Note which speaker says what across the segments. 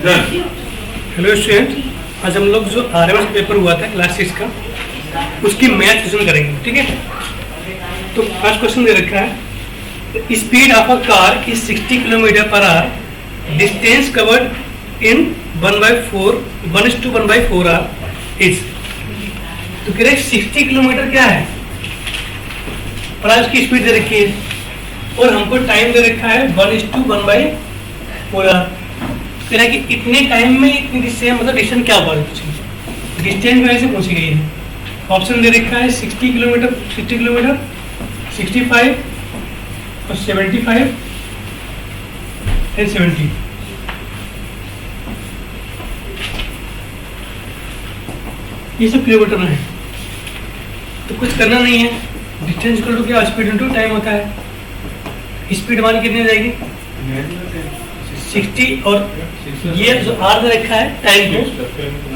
Speaker 1: Hello student, आज हम लोग जो आरएमएस पेपर हुआ था क्लास 6 का उसकी मैथ क्वेश्चन करेंगे। ठीक है, तो फर्स्ट क्वेश्चन दे रखा है speed of a car is 60 kilometre per hour, distance covered in 1/4 our is. तो कह रहे 60 किलोमीटर क्या है, और आज की स्पीड दे रखी है और हमको टाइम दे रखा है 1/4 आवर। कह कि इतने टाइम में इतनी डिस्टेंस, मतलब डिस्टेंस क्या होगा, डिस्टेंस वैसे पूछी गई है। ऑप्शन दे रखा है 60 किलोमीटर, 65 और 75 एंड 70। ये सब किलोमीटर में है, तो कुछ करना नहीं है। डिस्टेंस इक्वल टू क्या, स्पीड इनटू टाइम होता है। स्पीड हमारी कितनी जाएगी 60, और ये जो आर दे रखा है टाइम को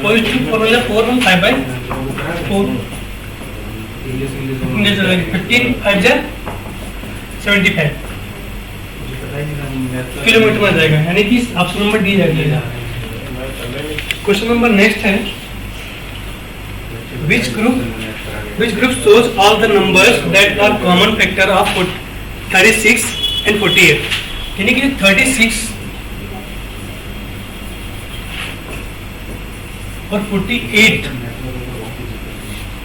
Speaker 1: 4/4 5/4 15 75 किलोमीटर में जाएगा, यानी कि ऑप्शन नंबर डी जाएगा। क्वेश्चन नंबर नेक्स्ट है which group shows all the numbers that are common factor of 36 and 48। यानी कि 36 और 48,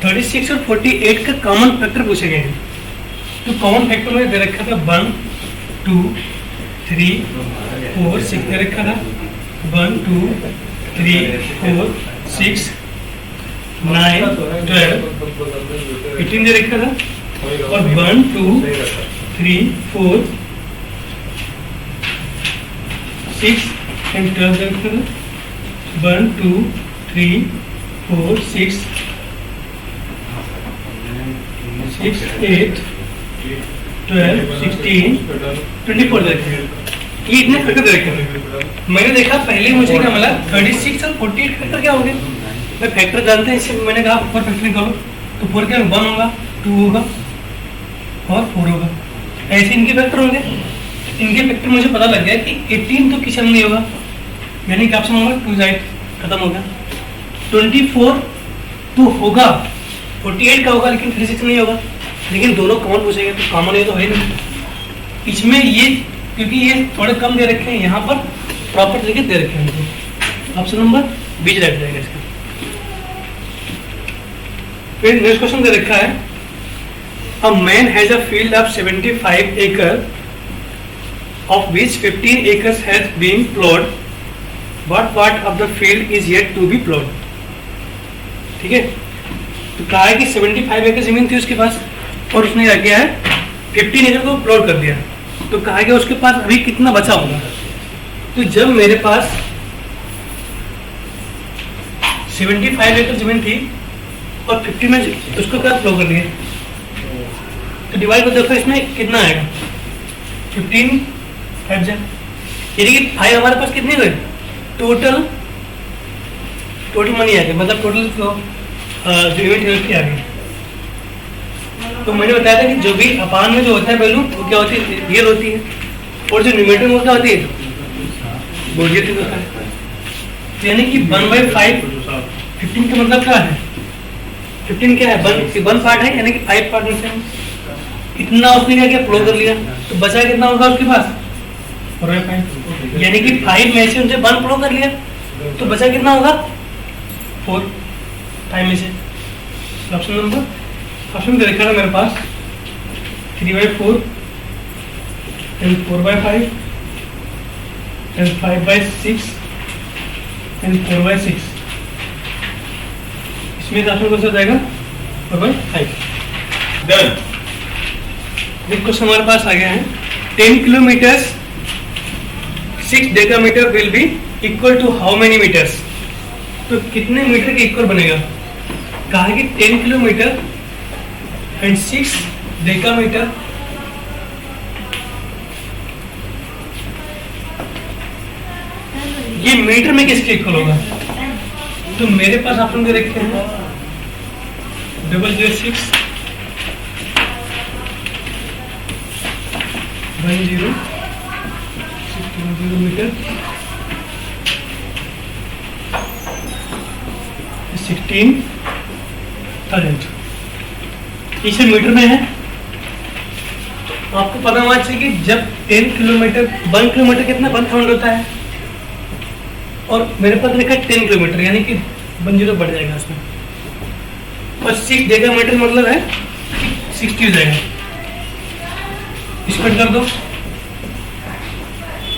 Speaker 1: 36 और 48 का कॉमन फैक्टर पूछे गए हैं। तो कॉमन फैक्टर में दे रखा था 1 2 3 4 6 दे रखा था 1 2 3 4 6 9 12 18 दे रखा था, और 1 2 3 4 6 एंड 12 दे रखा था 1 2 3 4 6 8 12 16 24 दे रखे। ये इतने फैक्टर दे रखे। मैंने देखा पहले मुझे क्या मिला 36 और 48 फैक्टर क्या हो गए। मैं फैक्टर जानते हैं, इससे मैंने कहा 4 फैक्टर निकालो, तो 4 क्या 1 होगा, 2 होगा और 4 होगा। ऐसे इनके फैक्टर होंगे। इनके फैक्टर मुझे पता लग गया कि 18 तो किसी में नहीं होगा, यानी कि ऑप्शन होगा 2 साइड खत्म होगा। 24 तो होगा, 48 का होगा लेकिन 36 नहीं होगा, लेकिन दोनों कॉमन पूछेंगे तो कॉमन ये तो है नहीं। इसमें ये क्योंकि ये थोड़े कम दे रखे हैं, यहाँ पर प्रॉपर तरीके दे रखे हैं, ऑप्शन नंबर बीच रख जाएगा इसका। फिर नेक्स्ट क्वेश्चन दे रखा है a man has a field of 75 एकड़ of which 15 acres has been ploughed, what part of the field is yet to be ploughed. ठीक है, तो कहा है कि 75 एकड़ जमीन थी उसके पास और उसने क्या किया है 15 एकड़ को प्लॉट कर दिया। तो कहा गया उसके पास अभी कितना बचा होगा। तो जब मेरे पास 75 एकड़ जमीन थी और 50 में उसको क्या प्लॉट कर दिया, तो डिवाइड को देखो इसमें कितना आएगा 15 5 यानी कि 5 हमारे पास कितने गए टोटल मनी आ गया, मतलब टोटल जो यूनिट की आ गई। तो मैंने बताया था कि जो भी अपान में जो होता है वैल्यू वो क्या होती है, रियल होती है, और जो न्यूमरेटर में क्या होती है वो नेगेटिव होता है। तो यानी कि 1/5 15 का मतलब क्या है, 15 क्या है 1 पार्ट है, यानी कि 5 पार्ट में से इतना उसने क्या किया फ्लो कर लिया, तो बचा कितना होगा उसके पास 4/5, यानी कि 5 में से उनसे 1 फ्लो कर लिया, तो बचा कितना होगा 4 5 में से। ऑप्शन नंबर ऑप्शन दे रखा है मेरे पास 3/4 एंड 4/5 एंड 5/6 एंड 4/6। इसमें ऑप्शन कौन सा जाएगा 4/5। डन। एक क्वेश्चन हमारे पास आ गया है 10 kilometre 6 decametre will be equal to how many metres. तो कितने मीटर के इक्वल बनेगा। कहा कि 10 किलोमीटर एंड 6 डेकामीटर ये मीटर में किसके इक्वल होगा। तो मेरे पास ऑप्शन दे रखे हैं 006 10 6 मीटर 16,000। इसे मीटर में है, तो आपको पता होना चाहिए कि जब 10 किलोमीटर 1 किलोमीटर कितना 1000 होता है, और मेरे पास लिखा है 10 किलोमीटर, यानी कि 1 जीरो बढ़ जाएगा इसमें, और 6 देगा मीटर मतलब है 60 हो जाएगा। इसको कर दो,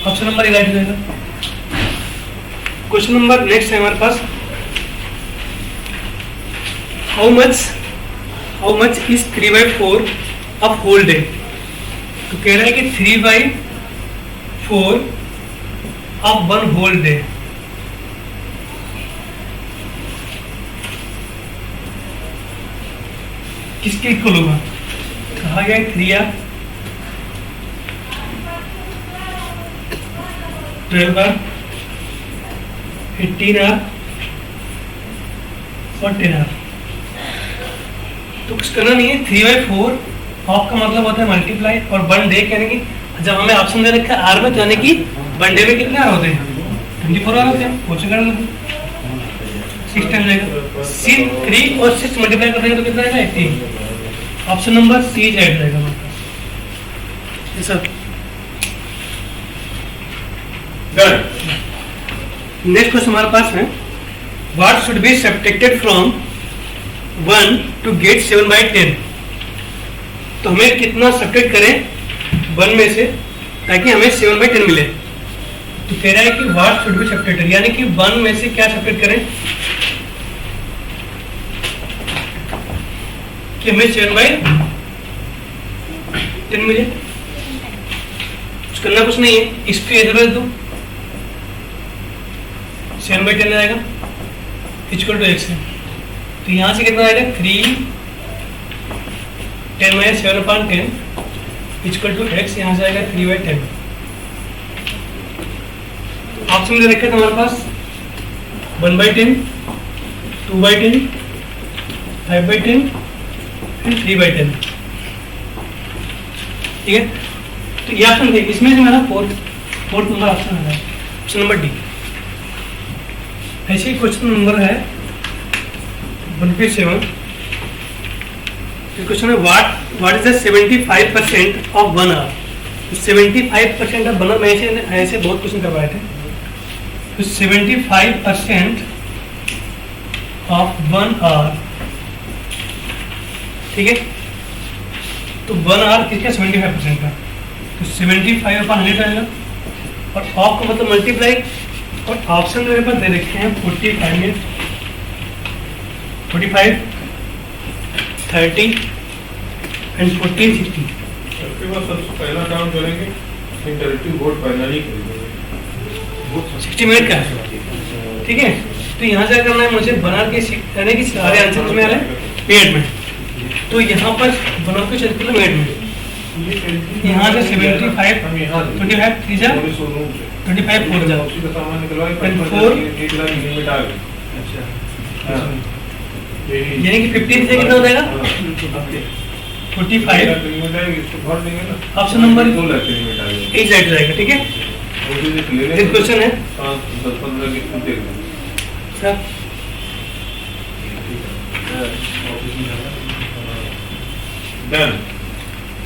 Speaker 1: ऑप्शन नंबर 11 हो जाएगा। क्वेश्चन नंबर नेक्स्ट है हमारे पास, how much is 3/4 of whole day. तो कह रहा है कि 3/4 ऑफ 1 होल डे। किसके इक्वल होगा? कहा गया 3R 12R 18R और 10R। तो कुछ करना नहीं है, 3/4 ऑफ का मतलब होता है मल्टीप्लाई, और 1 डे कहने की जब हमें ऑप्शन दे रखा है आर में, तो यानी कि 1 डे में कितने आर होते हैं? 24 आर होते हैं। वो से कर लेते 6 टाइम जाएगा, 3 और 6 मल्टीप्लाई कर देंगे तो कितना आएगा? 18। ऑप्शन नंबर सी राइट रहेगा हमारे पास। सर नेक्स्ट क्वेश्चन हमारे पास है, what should be subtracted from 1 to get 7/10। तो हमें कितना सब्ट्रैक्ट करें 1 में से ताकि हमें 7/10 मिले। तो कह रहा है कि व्हाट शुड बी सब्ट्रैक्टेड, यानी कि 1 में से क्या सब्ट्रैक्ट करें कि हमें 7/10 मिले। कुछ करना कुछ नहीं है, इसको इधर दो, 7/10 आएगा इक्वल टू x है। तो यहां से कितना आएगा? 3 10 - 7/10 इक्वल टू x, यहां से आएगा 3/10। ऑप्शन दे रखे थे हमारे पास 1/10, 2/10, 5/10 एंड 3/10। ठीक है, तो ये ऑप्शन थे, इसमें से मेरा फोर्थ नंबर ऑप्शन है, ऑप्शन नंबर डी। ऐसे ही क्वेश्चन नंबर है 157। क्वेश्चन है what is the 75% of 1 hour. तो 75% ऑफ 1 आवर में ऐसे बहुत क्वेश्चन करवाए थे। तो 75% ऑफ 1 आवर, ठीक है, तो 1 आवर किसका? 75% का, तो 75/100 आएगा, और ऑफ का मतलब मल्टीप्लाई, और ऑप्शन मेरे पास दे रखे हैं 45 में 45, 30 एंड 14, 60।
Speaker 2: सबके बाद सबसे पहला काम करेंगे इंटरेक्टिव बोर्ड फाइनली करेंगे।
Speaker 1: 60 मिनट का है, ठीक है। तो यहाँ से करना है मुझे बनार के यानी कि सारे आंसर में आ रहे हैं मिनट में, तो यहाँ पर बनार के चलते मिनट में, यहाँ से 75 25 3 जा 25 4 जा 4 यानी कि 15 से कितना हो जाएगा? 45। ऑप्शन नंबर एग्जैक्ट जाएगा, ठीक है। नेक्स्ट क्वेश्चन है सर,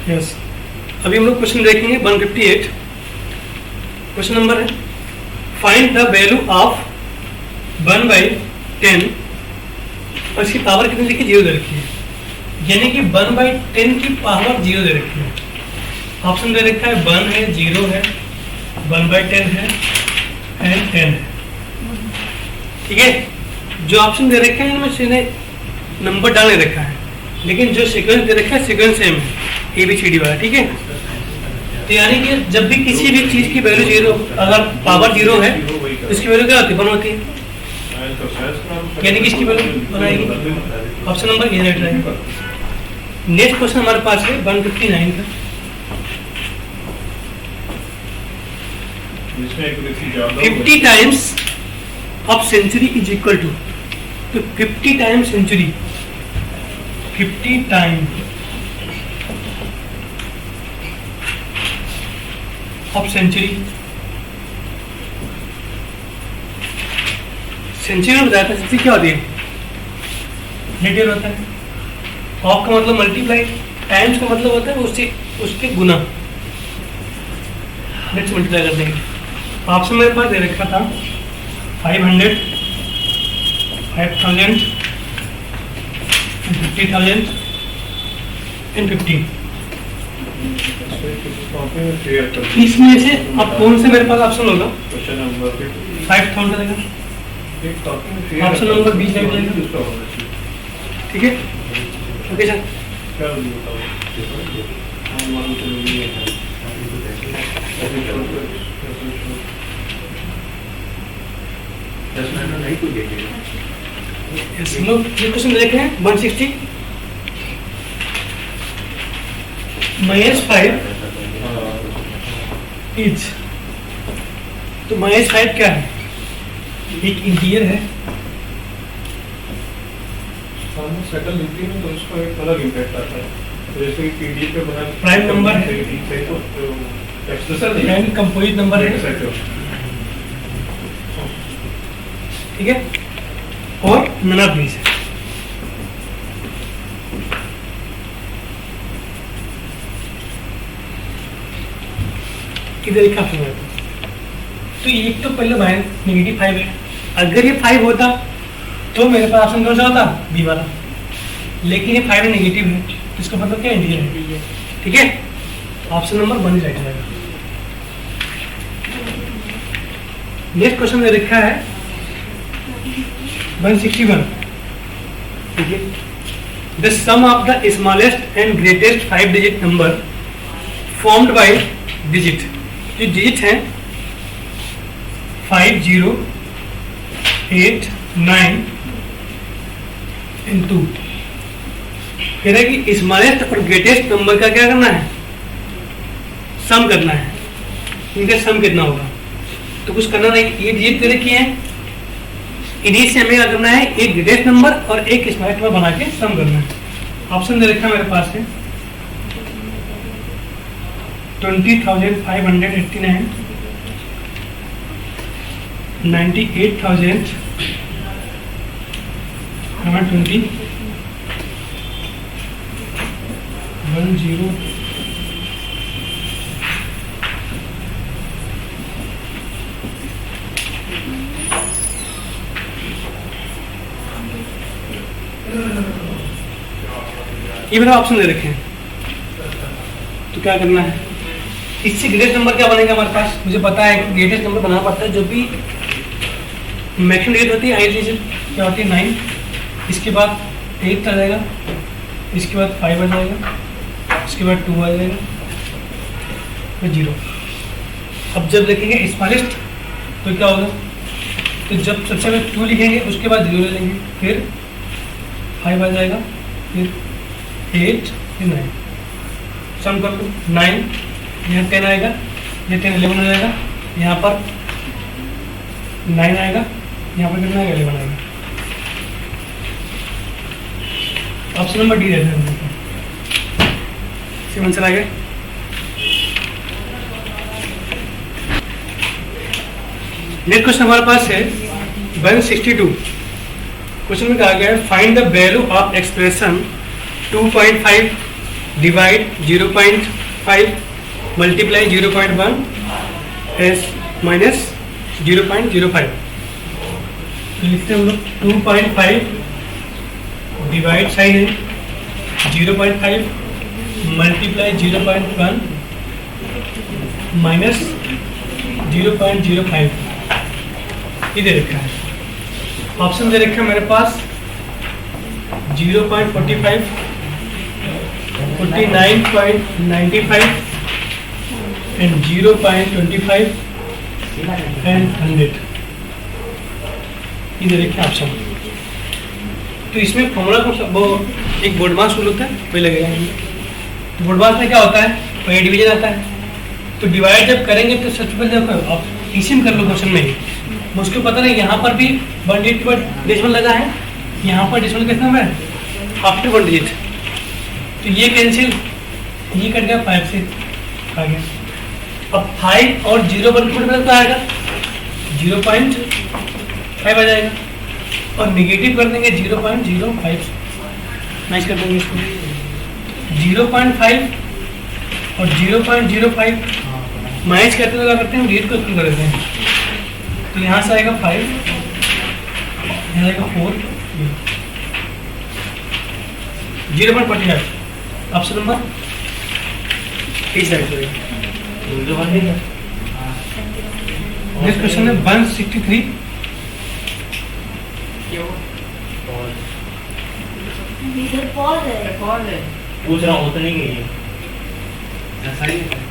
Speaker 1: यस, अभी हम लोग क्वेश्चन देखेंगे 158। क्वेश्चन नंबर है, फाइंड द वैल्यू ऑफ 1/10 और इसकी पावर कितनी लिखी? 0 दे रखी है, यानी कि 1/10 की पावर 0 दे रखी है। ऑप्शन दे रखा है 1 है, 0 है, 1/10 है एंड 10 है, ठीक है। जो ऑप्शन दे रखे हैं इनमें से नंबर डाल रखा है, लेकिन जो सीक्वेंस दे रखा है सीक्वेंस सेम है, ABCD वाला, ठीक है। तो यानी कि जब भी किसी भी चीज की वैल्यू 0, अगर पावर 0 है तो इसकी वैल्यू क्या होती है? 1 होती है, यानी कि इसकी वैल्यू बनाएगी। ऑप्शन नंबर ए राइट रहेगा। नेक्स्ट क्वेश्चन हमारे पास है 159 का। 50 times of century is equal to, तो 50 times century, 50 time of century, century में बताया था सेंचुरी क्या होती है? नेगेटिव रहता है। ऑफ का मतलब मल्टीप्लाई, टाइम्स का मतलब होता है उससे उसके गुना। नेक्स्ट मल्टीप्लाई कर देंगे। ऑप्शन मेरे पास दे रखा था 500, 5000, 50,000 एंड 15।
Speaker 2: कॉपी में शेयर कर दीजिए।
Speaker 1: इसमें से अब कौन से मेरे पास ऑप्शन होगा?
Speaker 2: क्वेश्चन नंबर
Speaker 1: 5,000 रहेगा,
Speaker 2: एक कॉपी में शेयर
Speaker 1: ऑप्शन नंबर 20 लग जाएगा।
Speaker 2: दूसरा होना चाहिए।
Speaker 1: ठीक है, ओके सर।
Speaker 2: क्या बताओ? हम मान के लिए है। ऐसे छोड़ कर ऐसे छोड़। 10 मिनट नहीं तो देखेगा।
Speaker 1: हम लोग ये क्वेश्चन देख रहे हैं 160 -5 इज। तो -5 क्या है? एक इंटीजर है।
Speaker 2: सामने सेटल लिखती है तो उसका एक अलग इम्पैक्ट आता है। तो जैसे कि पीडीएफ पे बना
Speaker 1: प्राइम नंबर है।
Speaker 2: तो एक्सप्रेशन नहीं
Speaker 1: प्राइम कंपोजिट नंबर है, ठीक है, और नन ऑफ दीज है। इधर लिखा हुआ है। तो एक तो पहले -5 है। अगर ये 5 होता तो मेरे पास ऑप्शन कौन सा होता? बी वाला। लेकिन ये 5 नेगेटिव है, तो इसका मतलब क्या? इंटीजर है। ठीक है, ऑप्शन नंबर 1 राइट जाएगा। नेक्स्ट क्वेश्चन में लिखा है 161। ठीक है, the sum of the smallest and greatest 5 digit number formed by digit. जो डिजिट हैं 5, 0, 8, 9 एंड 2। कह रहा है कि स्मॉलेस्ट और ग्रेटेस्ट नंबर का क्या करना है? सम करना है। इनका सम कितना होगा? तो कुछ करना नहीं, ये डिजिट दे रखी है, इन्हीं से हमें क्या करना है? एक ग्रेटेस्ट नंबर और एक स्मॉलेस्ट नंबर बना के सम करना है। ऑप्शन दे रखा है मेरे पास है 20,589, 98,000, 120, 10। ये मेरा ऑप्शन दे रखे हैं। तो क्या करना है? इससे ग्रेटेस्ट नंबर क्या बनेगा हमारे पास? मुझे पता है कि ग्रेटेस्ट नंबर बनाना पड़ता है जो भी मैक्सिमम डिजिट होती है, हाईएस्ट डिजिट क्या होती है? 9। इसके बाद 8 आ जाएगा, इसके बाद 5 आ जाएगा, इसके बाद 2 आ जाएगा, फिर 0। अब जब लिखेंगे स्मॉलेस्ट तो क्या होगा? तो जब सबसे पहले 2 लिखेंगे उसके बाद 0 ले लेंगे, फिर 5 आ जाएगा, फिर 8, फिर 9। सम कर लो, 9, यहाँ 10 आएगा, ये 10 11 हो जाएगा, यहाँ पर 9 आएगा, यहाँ पर कितना आएगा? 11 आएगा। ऑप्शन नंबर डी रहता है। आंसर आ गया। नेक्स्ट क्वेश्चन हमारे पास है 162। क्वेश्चन में कहा गया है find the value of expression 2.5 divide 0.5 multiply 0.1 S minus 0.05। लिखते हैं हम लोग 2.5 डिवाइड साइन है 0.5 मल्टीप्लाई 0.1 माइनस 0.05। ये दे रखा है। ऑप्शन दे रखा है मेरे पास 0.45, 49.95 एंड 0.25 एंड 100। ये दे रखे ऑप्शन। तो इसमें फॉर्मूला कौन सा? वो एक बोर्डमास रूल होता है, वही लगेगा। तो बोर्डमास में क्या होता है? वही डिवीजन आता है। तो डिवाइड जब करेंगे तो सबसे पहले देखो आप इसी में कर लो क्वेश्चन में ही। मुझको पता नहीं यहाँ पर भी 1 डिजिट के बाद डेसिमल लगा है, यहाँ पर डेसिमल कितना है? After 1 digit. तो ये कैंसिल, ये कट गया 5 से आ गया। अब 5 और 0 पर कितना आएगा? 0.5 आ जाएगा, और निगेटिव कर देंगे 0.05 मैच कर देंगे इसको 0.5 और 0.05 मैच करते हुए क्या करते हैं, रीड को इक्वल कर देते हैं। तो यहाँ से आएगा 5, यहाँ आएगा 4, 0.45 ऑप्शन नंबर इस साइड से। नेक्स्ट क्वेश्चन है 163।
Speaker 3: इधर पॉज है।
Speaker 2: पूछ रहा हूँ, उतनी ही है।
Speaker 4: ऐसा ही है।